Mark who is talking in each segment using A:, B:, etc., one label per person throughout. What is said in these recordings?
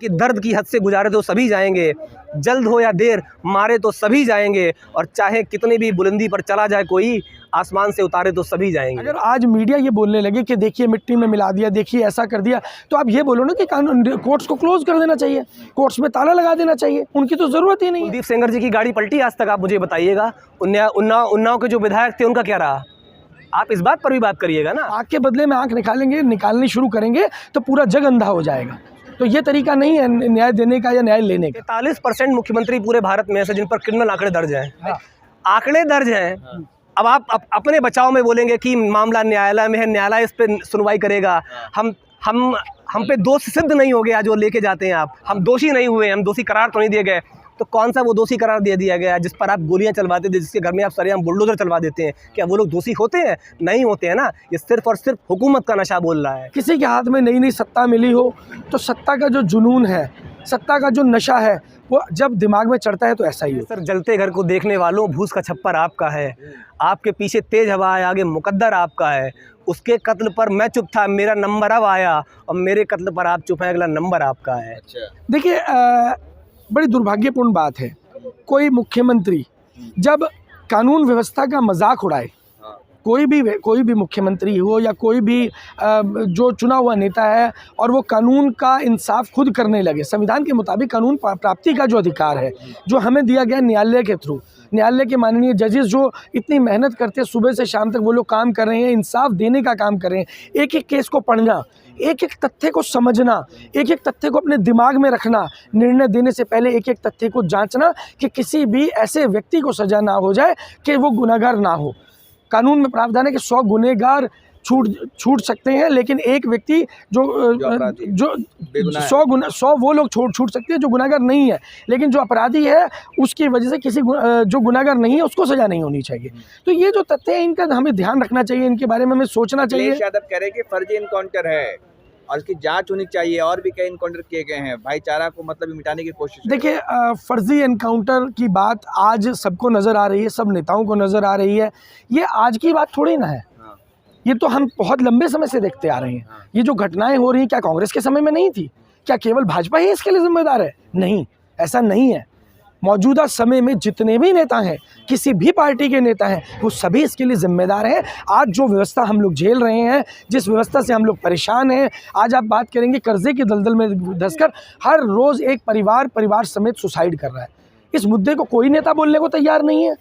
A: कि दर्द की हद से गुजारे तो सभी जाएंगे, जल्द हो या देर मारे तो सभी जाएंगे, और चाहे कितनी भी बुलंदी पर चला जाए कोई, आसमान से उतारे तो सभी जाएंगे।
B: अगर आज मीडिया ये बोलने लगे कि देखिए मिट्टी में मिला दिया, देखिए ऐसा कर दिया, तो आप ये बोलो ना कि कानून कोर्ट्स को क्लोज कर देना चाहिए, कोर्ट्स में ताला लगा देना चाहिए, उनकी तो ज़रूरत ही नहीं है।
A: कुलदीप सेंगर जी की गाड़ी पलटी आज तक, आप मुझे बताइएगा। उन्नाव के जो विधायक थे उनका क्या रहा? आप इस बात पर भी बात करिएगा ना।
B: आँख के बदले में आँख निकालनी शुरू करेंगे तो पूरा जग अंधा हो जाएगा। तो ये तरीका नहीं है न्याय देने का या न्याय लेने का।
A: 43% मुख्यमंत्री पूरे भारत में ऐसे जिन पर क्रिमिनल आंकड़े दर्ज हैं, आंकड़े दर्ज हैं। अब आप अपने बचाव में बोलेंगे कि मामला न्यायालय में है, न्यायालय इस पर सुनवाई करेगा। हम पे दोष सिद्ध नहीं हो गया जो लेके जाते हैं आप, हम दोषी नहीं हुए, हम दोषी करार तो नहीं दिए गए, तो कौन सा वो दोषी करार दे दिया गया जिस पर आप गोलियां चलवाते थे, जिसके घर में आप सरेआम बुलडोजर चलवा देते हैं? क्या वो लोग दोषी होते हैं? नहीं होते हैं ना। ये सिर्फ और सिर्फ हुकूमत का नशा बोल रहा है।
B: किसी के हाथ में नई नई सत्ता मिली हो तो सत्ता का जो जुनून है, सत्ता का जो नशा है, वो जब दिमाग में चढ़ता है तो ऐसा ही होता है।
A: सर, जलते घर को देखने वालों, भूस का छप्पर आपका है, आपके पीछे तेज हवा है, आगे मुकद्दर आपका है। उसके कत्ल पर मैं चुप था, मेरा नंबर अब आया, और मेरे कत्ल पर आप चुप हैं, अगला नंबर आपका है।
B: देखिए बड़ी दुर्भाग्यपूर्ण बात है, कोई मुख्यमंत्री जब कानून व्यवस्था का मजाक उड़ाए, कोई भी मुख्यमंत्री हो या कोई भी जो चुना हुआ नेता है, और वो कानून का इंसाफ खुद करने लगे, संविधान के मुताबिक कानून प्राप्ति का जो अधिकार है जो हमें दिया गया न्यायालय के थ्रू, न्यायालय के माननीय जजेस जो इतनी मेहनत करते हैं, सुबह से शाम तक वो लोग काम कर रहे हैं, इंसाफ देने का काम कर रहे हैं, एक एक केस को पढ़ना, एक एक तथ्य को समझना, एक एक तथ्य को अपने दिमाग में रखना, निर्णय देने से पहले एक एक तथ्य को जांचना कि किसी भी ऐसे व्यक्ति को सजा ना हो जाए कि वो गुनहगार ना हो। कानून में प्रावधान है कि 100 गुनहगार छूट सकते हैं, लेकिन एक व्यक्ति जो 100 वो लोग छूट सकते हैं जो गुनहगार नहीं है, लेकिन जो अपराधी है उसकी वजह से किसी जो गुनहगार नहीं है उसको सजा नहीं होनी चाहिए। तो ये जो तथ्य है इनका हमें ध्यान रखना चाहिए, इनके बारे में हमें सोचना चाहिए।
C: यादव कह रहे हैं कि फर्जी इनकाउंटर है और इसकी जांच होनी चाहिए, और भी कई इनकाउंटर किए गए हैं, भाईचारा को मतलब मिटाने की कोशिश।
B: देखिए फर्जी एनकाउंटर की बात आज सबको नज़र आ रही है, सब नेताओं को नज़र आ रही है। ये आज की बात थोड़ी ना है, ये तो हम बहुत लंबे समय से देखते आ रहे हैं। ये जो घटनाएं हो रही हैं क्या कांग्रेस के समय में नहीं थी? क्या केवल भाजपा ही इसके लिए जिम्मेदार है? नहीं, ऐसा नहीं है। मौजूदा समय में जितने भी नेता हैं, किसी भी पार्टी के नेता हैं, वो सभी इसके लिए जिम्मेदार हैं। आज जो व्यवस्था हम लोग झेल रहे हैं, जिस व्यवस्था से हम लोग परेशान हैं, आज आप बात करेंगे कर्जे की दलदल में धंसकर हर रोज़ एक परिवार समेत सुसाइड कर रहा है। इस मुद्दे को कोई नेता बोलने को तैयार नहीं है।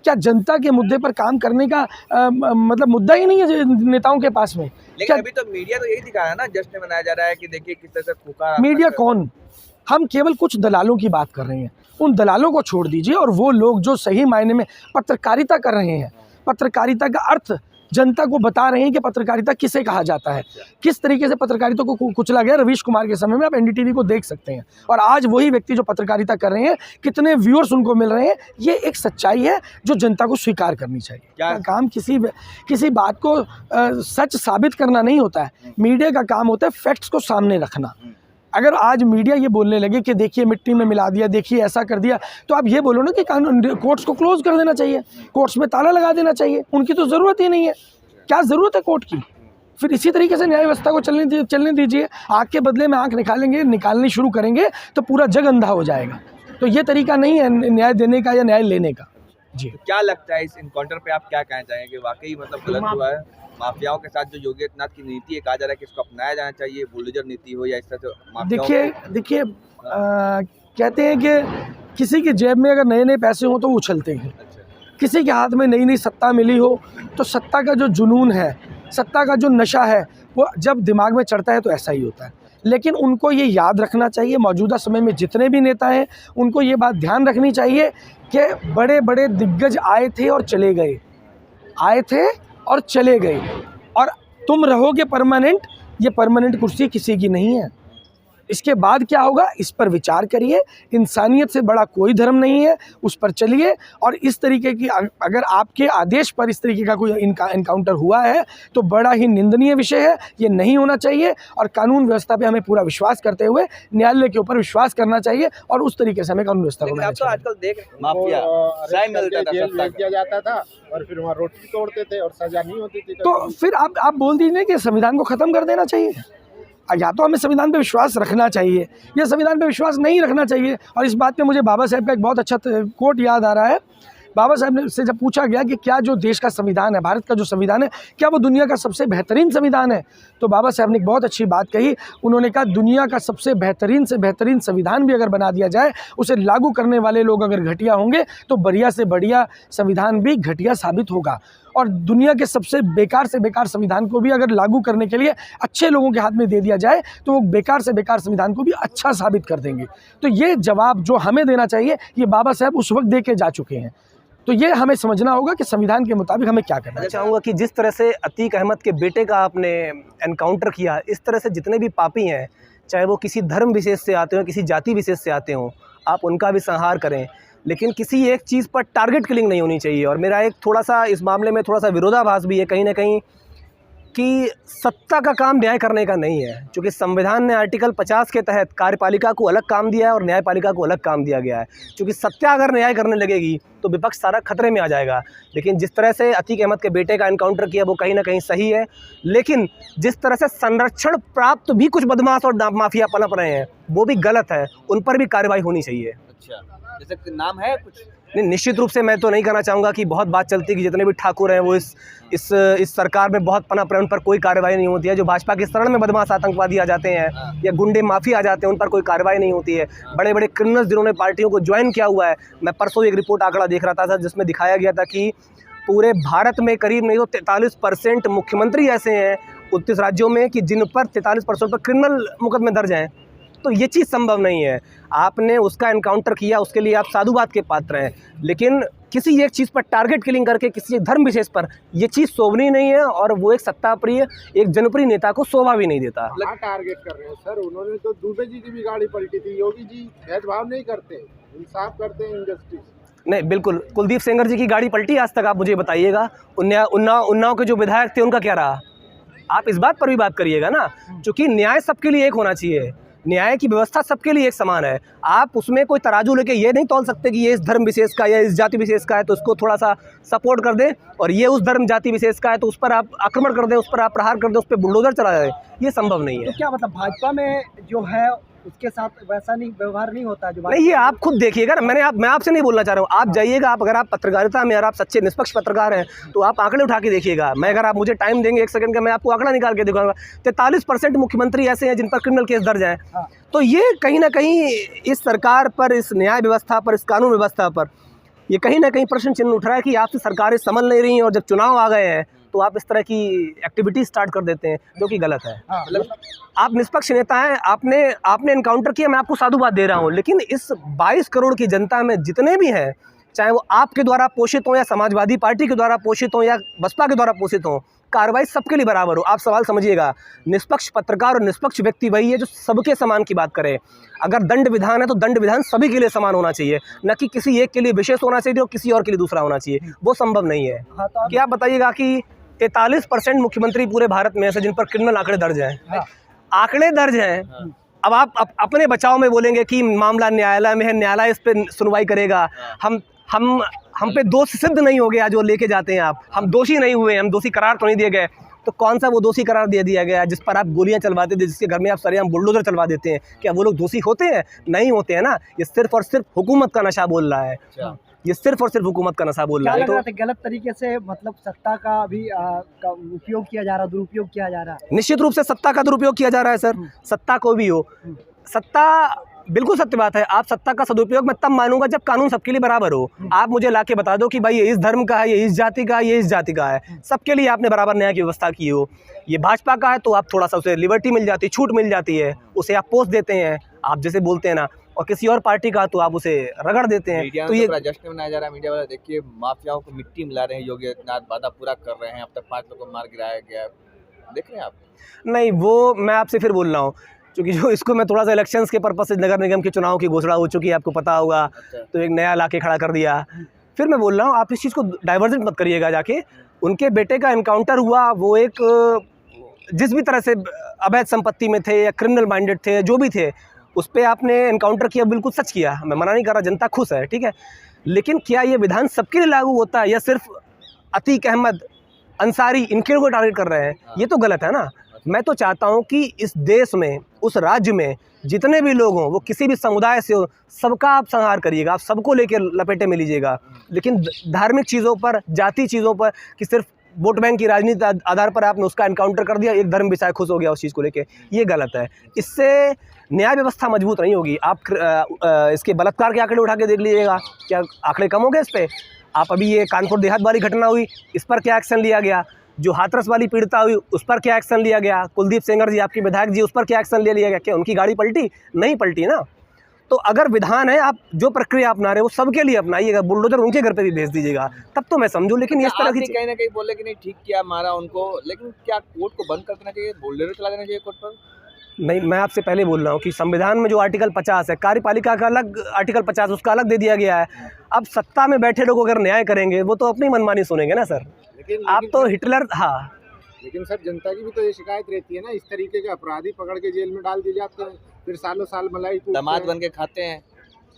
B: क्या जनता के मुद्दे पर काम करने का मतलब मुद्दा ही नहीं है नेताओं के पास में?
C: लेकिन अभी तो मीडिया तो यही दिखा रहा है ना, जश्न मनाया जा रहा है कि देखिए किस तरह से फूका।
B: मीडिया कौन? हम केवल कुछ दलालों की बात कर रहे हैं। उन दलालों को छोड़ दीजिए और वो लोग जो सही मायने में पत्रकारिता कर रहे हैं, पत्रकारिता का अर्थ जनता को बता रहे हैं कि पत्रकारिता किसे कहा जाता है, किस तरीके से पत्रकारिता को कुचला गया। रवीश कुमार के समय में आप एनडीटीवी को देख सकते हैं, और आज वही व्यक्ति जो पत्रकारिता कर रहे हैं, कितने व्यूअर्स उनको मिल रहे हैं। ये एक सच्चाई है जो जनता को स्वीकार करनी चाहिए। क्या काम किसी बात को सच साबित करना नहीं होता है, मीडिया का काम होता है फैक्ट्स को सामने रखना। अगर आज मीडिया ये बोलने लगे कि देखिए मिट्टी में मिला दिया, देखिए ऐसा कर दिया, तो आप ये बोलो ना कि कानून कोर्ट्स को क्लोज कर देना चाहिए, कोर्ट्स में ताला लगा देना चाहिए, उनकी तो ज़रूरत ही नहीं है। क्या ज़रूरत है कोर्ट की? फिर इसी तरीके से न्याय व्यवस्था को चलने दीजिए। आँख के बदले में आँख निकालनी शुरू करेंगे तो पूरा जग अंधा हो जाएगा। तो ये तरीका नहीं है न्याय देने का या न्याय लेने का। जी,
C: तो क्या लगता है इस इनकाउंटर पे आप क्या कहना चाहेंगे? वाकई मतलब गलत हुआ है? माफियाओं के साथ जो योगी आदित्यनाथ की नीति है, कहा जा रहा है कि इसको अपनाया जाना चाहिए, बुलडोजर नीति हो या इस तरह से।
B: देखिए कहते हैं कि किसी की जेब में अगर नए नए पैसे हो तो वो उछलते हैं। किसी के हाथ में नई नई सत्ता मिली हो तो सत्ता का जो जुनून है, सत्ता का जो नशा है, वो जब दिमाग में चढ़ता है तो ऐसा ही होता है। लेकिन उनको ये याद रखना चाहिए, मौजूदा समय में जितने भी नेता हैं उनको ये बात ध्यान रखनी चाहिए कि बड़े बड़े दिग्गज आए थे और चले गए, आए थे और चले गए, और तुम रहोगे परमानेंट। ये परमानेंट कुर्सी किसी की नहीं है। इसके बाद क्या होगा इस पर विचार करिए। इंसानियत से बड़ा कोई धर्म नहीं है, उस पर चलिए। और इस तरीके की अगर आपके आदेश पर इस तरीके का कोई इनकाउंटर हुआ है तो बड़ा ही निंदनीय विषय है, ये नहीं होना चाहिए। और कानून व्यवस्था पे हमें पूरा विश्वास करते हुए न्यायालय के ऊपर विश्वास करना चाहिए, और उस तरीके से हमें कानून व्यवस्था को
C: मैनेज करना चाहिए। आजकल देख माफिया
D: किया जाता था और फिर वहाँ रोटी तोड़ते थे और सजा नहीं होती थी।
B: तो फिर आप बोल दीजिए कि संविधान को ख़त्म कर देना चाहिए। या तो हमें संविधान पे विश्वास रखना चाहिए या संविधान पे विश्वास नहीं रखना चाहिए। और इस बात पे मुझे बाबा साहब का एक बहुत अच्छा कोट याद आ रहा है। बाबा साहब ने से जब पूछा गया कि क्या जो देश का संविधान है, भारत का जो संविधान है, क्या वो दुनिया का सबसे बेहतरीन संविधान है, तो बाबा साहब ने एक बहुत अच्छी बात कही। उन्होंने कहा दुनिया का सबसे बेहतरीन से बेहतरीन संविधान भी अगर बना दिया जाए, उसे लागू करने वाले लोग अगर घटिया होंगे तो बढ़िया से बढ़िया संविधान भी घटिया साबित होगा। और दुनिया के सबसे बेकार से बेकार संविधान को भी अगर लागू करने के लिए अच्छे लोगों के हाथ में दे दिया जाए तो वो बेकार से बेकार संविधान को भी अच्छा साबित कर देंगे। तो ये जवाब जो हमें देना चाहिए ये बाबा साहब उस वक्त दे के जा चुके हैं। तो ये हमें समझना होगा कि संविधान के मुताबिक हमें क्या करना है।
A: चाहूँगा कि जिस तरह से अतीक अहमद के बेटे का आपने एनकाउंटर किया, इस तरह से जितने भी पापी हैं, चाहे वो किसी धर्म विशेष से आते हों, किसी जाति विशेष से आते हों, आप उनका भी संहार करें, लेकिन किसी एक चीज़ पर टारगेट किलिंग नहीं होनी चाहिए। और मेरा एक थोड़ा सा इस मामले में थोड़ा सा विरोधाभास भी है कहीं ना कहीं कि सत्ता का काम न्याय करने का नहीं है, क्योंकि संविधान ने आर्टिकल 50 के तहत कार्यपालिका को अलग काम दिया है और न्यायपालिका को अलग काम दिया गया है। क्योंकि सत्ता अगर न्याय करने लगेगी तो विपक्ष सारा खतरे में आ जाएगा। लेकिन जिस तरह से अतीक अहमद के बेटे का एनकाउंटर किया वो कहीं ना कहीं सही है, लेकिन जिस तरह से संरक्षण प्राप्त भी कुछ बदमाश और माफिया पनप रहे हैं वो भी गलत है, उन पर भी कार्रवाई होनी चाहिए।
C: अच्छा, जैसे नाम है कुछ?
A: नहीं, निश्चित रूप से मैं तो नहीं कहना चाहूँगा कि बहुत बात चलती कि जितने भी ठाकुर हैं वो इस सरकार में बहुत पनप रहे, उन पर कोई कार्रवाई नहीं होती है। जो भाजपा के शरण में बदमाश आतंकवादी आ जाते हैं या गुंडे माफी आ जाते हैं, उन पर कोई कार्रवाई नहीं होती है। बड़े बड़े क्रिमिनल्स जिन्होंने पार्टियों को ज्वाइन किया हुआ है, मैं परसों एक रिपोर्ट आंकड़ा देख रहा था जिसमें दिखाया गया था कि पूरे भारत में करीब नहीं तो 43% मुख्यमंत्री ऐसे हैं 29 राज्यों में कि जिन पर 43% पर क्रिमिनल मुकदमे दर्ज हैं। तो ये चीज़ संभव नहीं है। आपने उसका एनकाउंटर किया, उसके लिए आप साधुवाद के पात्र हैं, लेकिन किसी एक चीज़ पर टारगेट किलिंग करके किसी एक धर्म विशेष पर ये चीज़ शोभनीय नहीं है और वो एक सत्ताप्रिय, एक जनप्रिय नेता को शोभा भी नहीं देता।
D: क्या टारगेट कर रहे हैं सर? उन्होंने तो दुबे जी की भी गाड़ी पलटी थी। योगी जी भेदभाव नहीं करते, इंसाफ करते हैं, इंजस्टिस
A: नहीं, बिल्कुल। कुलदीप सेंगर जी की गाड़ी पलटी आज तक? आप मुझे बताइएगा उन्नाव के जो विधायक थे उनका क्या रहा? आप इस बात पर भी बात करिएगा ना, क्योंकि न्याय सबके लिए एक होना चाहिए, न्याय की व्यवस्था सबके लिए एक समान है। आप उसमें कोई तराजू लेके ये नहीं तौल सकते कि ये इस धर्म विशेष का या इस जाति विशेष का है तो उसको थोड़ा सा सपोर्ट कर दें, और ये उस धर्म जाति विशेष का है तो उस पर आप आक्रमण कर दें, उस पर आप प्रहार कर दें, उस पर बुलडोजर चला जाए। ये संभव नहीं है।
E: तो क्या मतलब भाजपा में जो है उसके साथ वैसा नहीं व्यवहार नहीं होता जो
A: नहीं, ये आप खुद देखिएगा ना। मैं आपसे नहीं बोलना चाह रहा हूँ, आप जाइएगा, अगर आप पत्रकारिता में, अगर आप सच्चे निष्पक्ष पत्रकार हैं तो आप आंकड़े उठा के देखिएगा। मैं अगर आप मुझे टाइम देंगे 1 सेकंड का, मैं आपको आंकड़ा निकाल के दिखाऊंगा। 43% मुख्यमंत्री ऐसे हैं जिन पर क्रिमिनल केस दर्ज हैं। तो ये कहीं ना कहीं इस सरकार पर, इस न्याय व्यवस्था पर, इस कानून व्यवस्था पर ये कहीं ना कहीं प्रश्न चिन्ह उठ रहा है कि आपसे सरकारें संभल नहीं रही, और जब चुनाव आ गए हैं तो आप इस तरह की एक्टिविटी स्टार्ट कर देते हैं, जो कि गलत है। मतलब आप निष्पक्ष नेता हैं, आपने एनकाउंटर किया, मैं आपको साधुवाद दे रहा हूं, लेकिन इस 22 करोड़ की जनता में जितने भी हैं, चाहे वो आपके द्वारा पोषित हों या समाजवादी पार्टी के द्वारा पोषित हों या बसपा के द्वारा पोषित हों, कार्रवाई सबके लिए बराबर हो। आप सवाल समझिएगा, निष्पक्ष पत्रकार और निष्पक्ष व्यक्ति वही है जो सबके समान की बात करे। अगर दंड विधान है तो दंड विधान सभी के लिए समान होना चाहिए, न कि किसी एक के लिए विशेष होना चाहिए और किसी और के लिए दूसरा होना चाहिए। वो संभव नहीं है। क्या आप बताइएगा कि 43% मुख्यमंत्री पूरे भारत में ऐसे जिन पर क्रिमिनल आंकड़े दर्ज हैं, आंकड़े दर्ज हैं। अब आप अपने बचाव में बोलेंगे कि मामला न्यायालय में है, न्यायालय इस पर सुनवाई करेगा। हम पे दोष सिद्ध नहीं हो गया जो लेके जाते हैं आप, हम दोषी नहीं हुए, हम दोषी करार तो नहीं दिए गए। तो कौन सा वो दोषी करार दे दिया गया जिस पर आप गोलियां चलवाते थे, जिसके घर में आप सरेआम बुलडोजर चलवा देते हैं? क्या वो लोग दोषी होते हैं? नहीं होते हैं ना। ये सिर्फ और सिर्फ हुकूमत का नशा बोल रहा है। ये सिर्फ और सिर्फ हुकूमत का नशा बोल रहा है।
E: तो गलत तरीके से मतलब सत्ता का भी उपयोग किया जा रहा है, दुरुपयोग किया जा रहा है।
A: निश्चित रूप से सत्ता का दुरुपयोग किया जा रहा है सर, सत्ता को भी हो। सत्ता, बिल्कुल सत्य बात है। आप सत्ता का सदुपयोग मैं तब मानूंगा जब कानून सबके लिए बराबर हो। आप मुझे लाके बता दो कि भाई ये इस धर्म का है, ये इस जाति का है, ये इस जाति का है, सबके लिए आपने बराबर न्याय की व्यवस्था की हो। ये भाजपा का है तो आप थोड़ा सा उसे लिबर्टी मिल जाती है, छूट मिल जाती है, उसे आप पोस्ट देते हैं, आप जैसे बोलते हैं ना, और किसी और पार्टी का तो आप उसे रगड़ देते हैं। तो ये
C: जश्न मनाया जा रहा है। मीडिया वाला देखिए माफियाओं को मिट्टी मिला रहे हैं, योगी आदित्यनाथ वादा पूरा कर रहे हैं, अब तक 5 लोगों को मार गिराया गया, देख रहे हैं आप?
A: नहीं, वो मैं आपसे फिर बोल रहा हूँ, क्योंकि जो इसको मैं थोड़ा सा इलेक्शंस के पर्पस से, नगर निगम के चुनाव की घोषणा हो चुकी है, आपको पता होगा। तो एक नया लाके खड़ा कर दिया। फिर मैं बोल रहा हूँ, आप इस चीज़ को डाइवर्जेंट मत करिएगा। जाके उनके बेटे का एनकाउंटर हुआ, वो एक जिस भी तरह से अवैध संपत्ति में थे या क्रिमिनल माइंडेड थे, जो भी थे, उस पर आपने एनकाउंटर किया, बिल्कुल सच किया, मैं मना नहीं कर रहा, जनता खुश है, ठीक है। लेकिन क्या ये विधान सबके लिए लागू होता है या सिर्फ अतीक अहमद, अंसारी, इनके को टारगेट कर रहे हैं? ये तो गलत है ना। मैं तो चाहता हूँ कि इस देश में, उस राज्य में जितने भी लोग हों, वो किसी भी समुदाय से हो, सबका आप संहार करिएगा, आप सबको लेकर लपेटे में लीजिएगा। लेकिन धार्मिक चीज़ों पर, जाति चीज़ों पर, कि सिर्फ वोट बैंक की राजनीति आधार पर आपने उसका एनकाउंटर कर दिया, एक धर्म विषय खुश हो गया उस चीज़ को लेके, ये गलत है। इससे न्याय व्यवस्था मजबूत नहीं होगी। आप इसके बलात्कार के आंकड़े उठा के देख लीजिएगा, क्या आंकड़े कम हो गए इस पर? आप अभी ये कानपुर देहात वाली घटना हुई, इस पर क्या एक्शन लिया गया? जो हाथरस वाली पीड़िता हुई, उस पर क्या एक्शन लिया गया? कुलदीप सेंगर जी, आपके विधायक जी, उस पर क्या एक्शन ले लिया गया? क्या उनकी गाड़ी पलटी? नहीं पलटी ना। तो अगर विधान है, आप जो प्रक्रिया अपना रहे हो वो सबके लिए अपनाइएगा, बुलडोजर उनके घर पे भी भेज दीजिएगा, तब तो मैं समझूँ। लेकिन इस तरह की
C: कहीं ना कहीं बोले कि नहीं ठीक किया, मारा उनको, लेकिन क्या कोर्ट को बंद कर देना चाहिए, बुलडोजर चला देना चाहिए कोर्ट पर?
A: नहीं, मैं आपसे पहले बोल रहा हूँ कि संविधान में जो आर्टिकल 50 है, कार्यपालिका का अलग आर्टिकल 50 उसका अलग दे दिया गया है। अब सत्ता में बैठे लोग अगर न्याय करेंगे, वो तो अपनी मनमानी सुनेंगे ना सर। आप तो हिटलर, हाँ,
D: लेकिन सर जनता की भी तो ये शिकायत रहती है ना, इस तरीके के अपराधी पकड़ के जेल में डाल दिए जाते हैं, फिर सालों साल मलाई
C: दामाद बन के खाते हैं।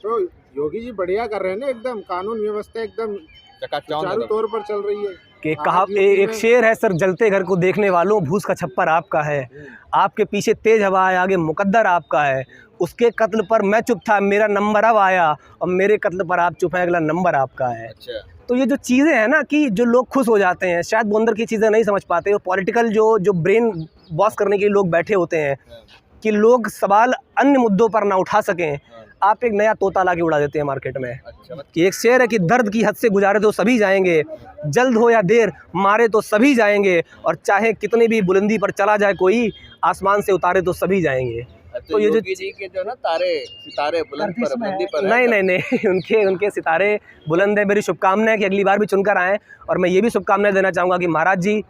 D: तो योगी जी बढ़िया कर रहे हैं ना, एकदम कानून व्यवस्था एकदम सुचारू तौर पर चल रही है।
A: कि कहा एक शेर है सर, जलते घर को देखने वालों, भूस का छप्पर आपका है, आपके पीछे तेज हवा है, आगे मुकद्दर आपका है, उसके कत्ल पर मैं चुप था, मेरा नंबर अब आया, और मेरे कत्ल पर आप चुप हैं, अगला नंबर आपका है।
C: अच्छा।
A: तो ये जो चीज़ें हैं ना, कि जो लोग खुश हो जाते हैं, शायद वो अंदर की चीज़ें नहीं समझ पाते, और पॉलिटिकल जो ब्रेन वॉश करने के लिए लोग बैठे होते हैं कि लोग सवाल अन्य मुद्दों पर ना उठा सकें। आप एक नया तोता ला के उड़ा देते हैं मार्केट में।
C: अच्छा।
A: कि एक शेर है कि दर्द की हद से गुजारे तो सभी जाएंगे, जल्द हो या देर मारे तो सभी जाएंगे, और चाहे कितनी भी बुलंदी पर चला जाए कोई, आसमान से उतारे तो सभी जाएंगे। तो ये जो
C: जी के जो ना सितारे बुलंदी पर
A: नहीं उनके सितारे बुलंद है। मेरी शुभकामनाएं कि अगली बार भी चुनकर आएँ। और मैं ये भी शुभकामनाएं देना चाहूँगा कि महाराज जी,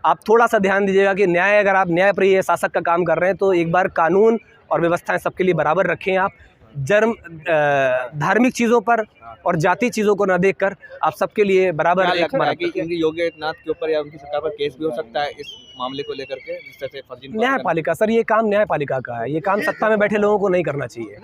A: आप थोड़ा सा ध्यान दीजिएगा कि न्याय, अगर आप न्यायप्रिय शासक का काम कर रहे हैं तो एक बार कानून और व्यवस्थाएं सबके लिए बराबर रखें। आप धार्मिक चीज़ों पर और जाति चीज़ों को न देखकर आप सबके लिए बराबर एक
C: योगी आदित्यनाथ के ऊपर या उनकी सरकार पर केस भी हो सकता है इस मामले को लेकर के, जिस तरह से फर्जी
A: न्यायपालिका, सर ये काम न्यायपालिका का है, ये काम सत्ता में बैठे लोगों को नहीं करना चाहिए।